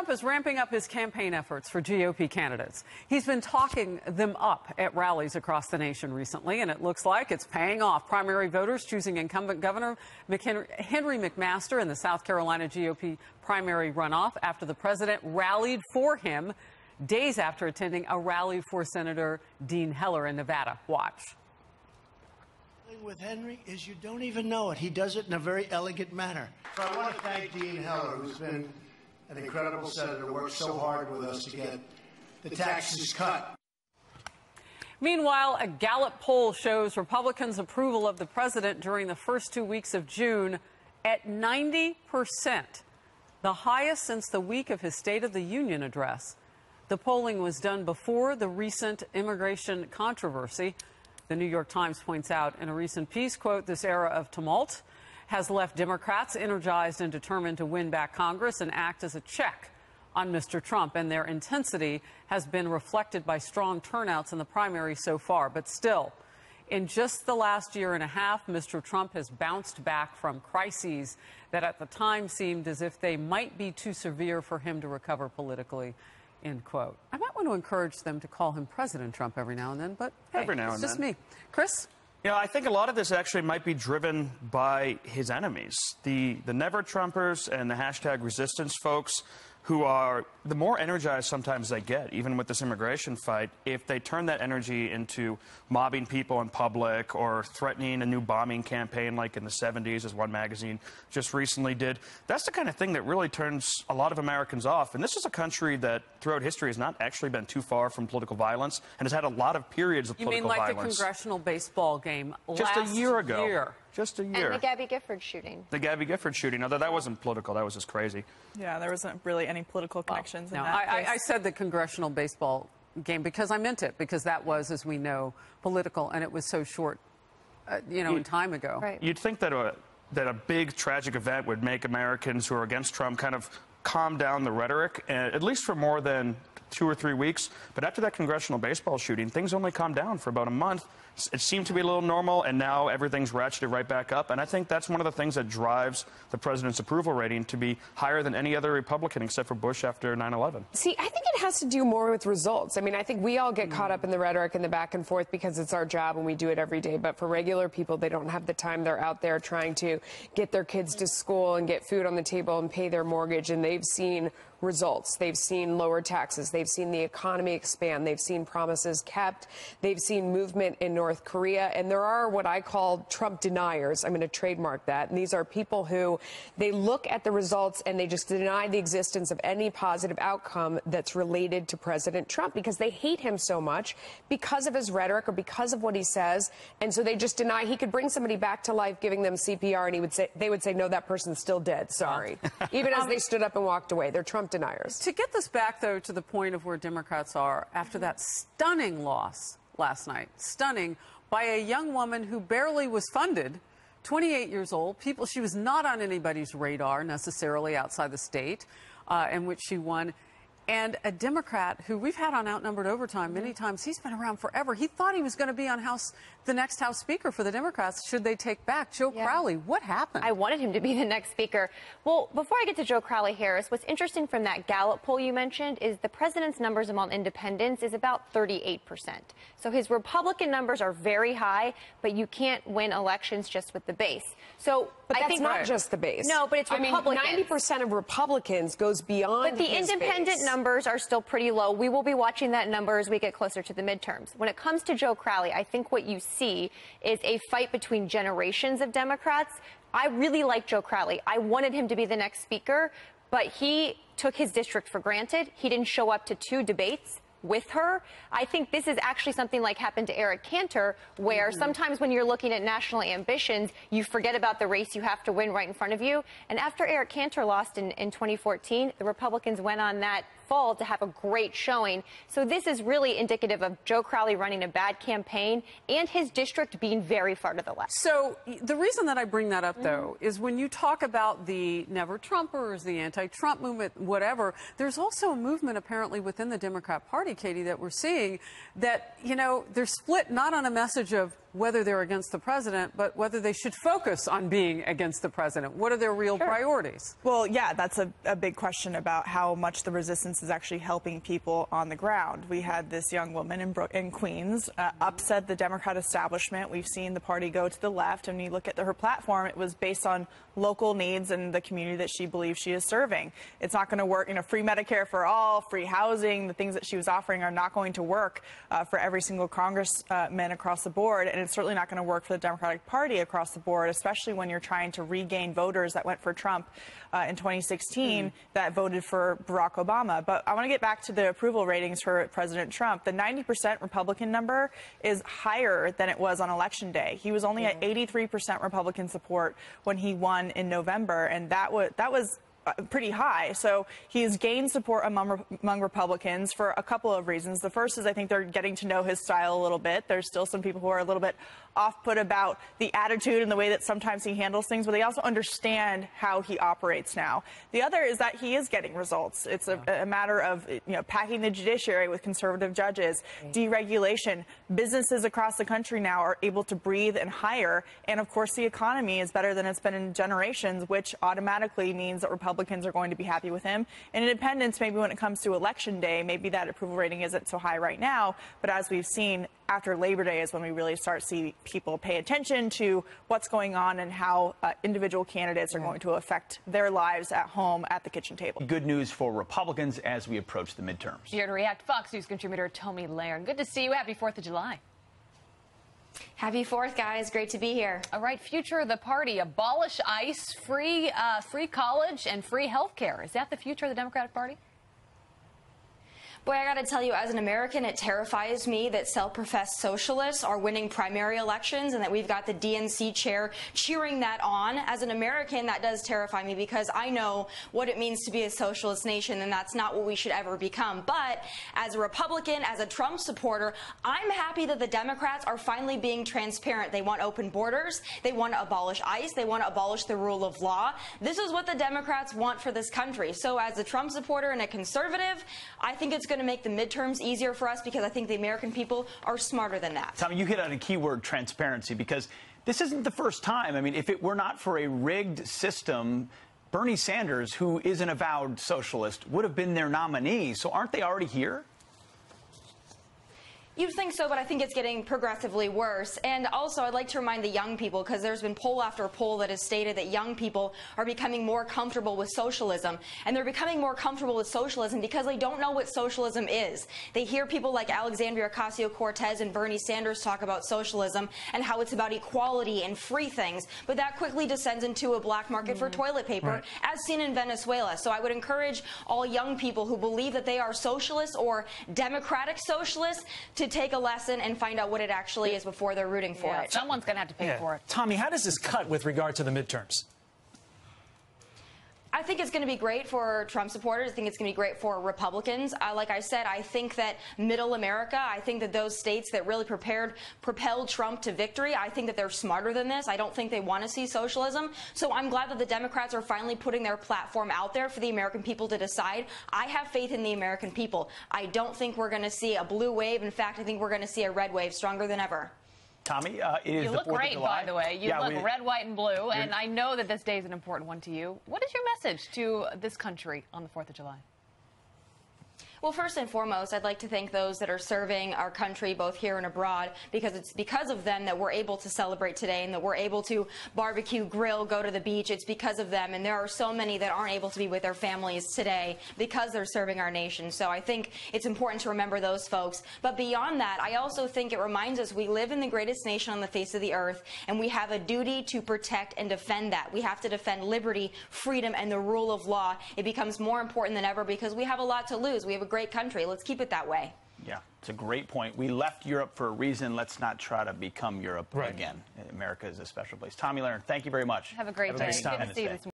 Trump is ramping up his campaign efforts for GOP candidates. He's been talking them up at rallies across the nation recently, and it looks like it's paying off. Primary voters choosing incumbent Governor Henry McMaster in the South Carolina GOP primary runoff after the president rallied for him days after attending a rally for Senator Dean Heller in Nevada. Watch. With Henry is you don't even know it. He does it in a very elegant manner. So I want to thank Dean Heller, who's been an incredible senator, worked so hard with us to get the taxes cut. Meanwhile, a Gallup poll shows Republicans' approval of the president during the first 2 weeks of June at 90%, the highest since the week of his State of the Union address. The polling was done before the recent immigration controversy. The New York Times points out in a recent piece, quote, this era of tumult has left Democrats energized and determined to win back Congress and act as a check on Mr. Trump. And their intensity has been reflected by strong turnouts in the primary so far. But still, in just the last year and a half, Mr. Trump has bounced back from crises that at the time seemed as if they might be too severe for him to recover politically. End quote. I might want to encourage them to call him President Trump every now and then, but hey, it's just me. Chris? Yeah, I think a lot of this actually might be driven by his enemies, the Never Trumpers and the hashtag resistance folks, who are the more energized sometimes they get, even with this immigration fight, if they turn that energy into mobbing people in public or threatening a new bombing campaign like in the 70s, as one magazine just recently did. That's the kind of thing that really turns a lot of Americans off. And this is a country that throughout history has not actually been too far from political violence and has had a lot of periods of political violence. You mean like the congressional baseball game just last a year ago? Year. Just a year. And the Gabby Gifford shooting. The Gabby Gifford shooting, although that wasn't political, that was just crazy. Yeah, there wasn't really any political connections in that case. I said the congressional baseball game because I meant it, because that was, as we know, political, and it was so short, in time ago. Right. You'd think that a big tragic event would make Americans who are against Trump kind of calm down the rhetoric, at least for more than 2 or 3 weeks. But after that congressional baseball shooting, things only calmed down for about a month. It seemed to be a little normal, and now everything's ratcheted right back up. And I think that's one of the things that drives the president's approval rating to be higher than any other Republican except for Bush after 9/11. See, I think it has to do more with results. I mean, I think we all get caught up in the rhetoric and the back and forth because it's our job and we do it every day. But for regular people, they don't have the time. They're out there trying to get their kids to school and get food on the table and pay their mortgage. And they've seen results. They've seen lower taxes. They've seen the economy expand. They've seen promises kept. They've seen movement in North Korea. And there are what I call Trump deniers. I'm going to trademark that. And these are people who they look at the results and they just deny the existence of any positive outcome that's related to President Trump because they hate him so much because of his rhetoric or because of what he says. And so they just deny he could bring somebody back to life, giving them CPR, and they would say, no, that person's still dead. Sorry. Even as they stood up and walked away. They're Trump deniers. To get this back, though, to the point of where Democrats are after that stunning loss last night, stunning, by a young woman who barely was funded, 28 years old. She was not on anybody's radar necessarily outside the state in which she won. And a Democrat who we've had on Outnumbered Overtime many times. He's been around forever. He thought he was going to be on the next House Speaker for the Democrats should they take back Joe Crowley. What happened? I wanted him to be the next Speaker. Well, before I get to Joe Crowley Harris, what's interesting from that Gallup poll you mentioned is the president's numbers among independents is about 38%. So his Republican numbers are very high, but you can't win elections just with the base. So but I that's think not just the base. No, but it's Republicans. I mean, 90% of Republicans goes beyond But the independent numbers are still pretty low. We will be watching that number as we get closer to the midterms. When it comes to Joe Crowley, I think what you see is a fight between generations of Democrats. I really like Joe Crowley. I wanted him to be the next speaker, but he took his district for granted. He didn't show up to 2 debates with her. I think this is actually something like happened to Eric Cantor, where sometimes when you're looking at national ambitions, you forget about the race you have to win right in front of you. And after Eric Cantor lost in 2014, the Republicans went on that fall to have a great showing. So this is really indicative of Joe Crowley running a bad campaign and his district being very far to the left. So the reason that I bring that up, though, is when you talk about the Never Trumpers, the anti-Trump movement, whatever, there's also a movement apparently within the Democrat Party, Katie, that we're seeing that, they're split not on a message of whether they're against the president, but whether they should focus on being against the president. What are their real priorities? Well, yeah, that's a big question about how much the resistance is actually helping people on the ground. We had this young woman in Queens upset the Democrat establishment. We've seen the party go to the left, and when you look at her platform, it was based on local needs and the community that she believes she is serving. It's not going to work, free Medicare for all, free housing, the things that she was offering are not going to work for every single congressman across the board, and it's certainly not going to work for the Democratic Party across the board, especially when you're trying to regain voters that went for Trump in 2016 that voted for Barack Obama. But I want to get back to the approval ratings for President Trump. The 90% Republican number is higher than it was on Election Day. He was only at 83% Republican support when he won in November, and that was pretty high. So he's gained support among Republicans for a couple of reasons. The first is I think they're getting to know his style a little bit. There's still some people who are a little bit off-put about the attitude and the way that sometimes he handles things, but they also understand how he operates now. The other is that he is getting results. It's a matter of packing the judiciary with conservative judges, deregulation. Businesses across the country now are able to breathe and hire, and of course the economy is better than it's been in generations, which automatically means that Republicans are going to be happy with him. And independents, maybe when it comes to Election Day, maybe that approval rating isn't so high right now, but as we've seen, after Labor Day is when we really start to see people pay attention to what's going on and how individual candidates are going to affect their lives at home at the kitchen table. Good news for Republicans as we approach the midterms. Here to react, Fox News contributor Tomi Lahren. Good to see you. Happy 4th of July. Happy 4th, guys. Great to be here. All right, future of the party, abolish ICE, free college, and free health care. Is that the future of the Democratic Party? Boy, I got to tell you, as an American, it terrifies me that self-professed socialists are winning primary elections and that we've got the DNC chair cheering that on. As an American, that does terrify me because I know what it means to be a socialist nation, and that's not what we should ever become. But as a Republican, as a Trump supporter, I'm happy that the Democrats are finally being transparent. They want open borders. They want to abolish ICE. They want to abolish the rule of law. This is what the Democrats want for this country. So as a Trump supporter and a conservative, I think it's going to make the midterms easier for us because I think the American people are smarter than that. Tomi, you hit on a key word, transparency, because this isn't the first time. I mean, if it were not for a rigged system, Bernie Sanders, who is an avowed socialist, would have been their nominee. So aren't they already here? You'd think so, but I think it's getting progressively worse. And also, I'd like to remind the young people, because there's been poll after poll that has stated that young people are becoming more comfortable with socialism. And they're becoming more comfortable with socialism because they don't know what socialism is. They hear people like Alexandria Ocasio-Cortez and Bernie Sanders talk about socialism and how it's about equality and free things. But that quickly descends into a black market for toilet paper, as seen in Venezuela. So I would encourage all young people who believe that they are socialists or democratic socialists to take a lesson and find out what it actually is before they're rooting for it. Someone's going to have to pay for it. Tomi, how does this cut with regard to the midterms? I think it's going to be great for Trump supporters. I think it's going to be great for Republicans. Like I said, I think that middle America, I think that those states that really propelled Trump to victory, I think that they're smarter than this. I don't think they want to see socialism. So I'm glad that the Democrats are finally putting their platform out there for the American people to decide. I have faith in the American people. I don't think we're going to see a blue wave. In fact, I think we're going to see a red wave stronger than ever. Tomi, it is you the 4th look great, of July. by the way. You look red, white, and blue, and I know that this day is an important one to you. What is your message to this country on the 4th of July? Well, first and foremost, I'd like to thank those that are serving our country both here and abroad, because it's because of them that we're able to celebrate today and that we're able to barbecue, grill, go to the beach. It's because of them. And there are so many that aren't able to be with their families today because they're serving our nation. So I think it's important to remember those folks. But beyond that, I also think it reminds us we live in the greatest nation on the face of the earth, and we have a duty to protect and defend that. We have to defend liberty, freedom, and the rule of law. It becomes more important than ever because we have a lot to lose. We have a great country. Let's keep it that way. Yeah, it's a great point. We left Europe for a reason. Let's not try to become Europe again. America is a special place. Tomi Lahren, thank you very much. Have a great day. Good to see you this morning.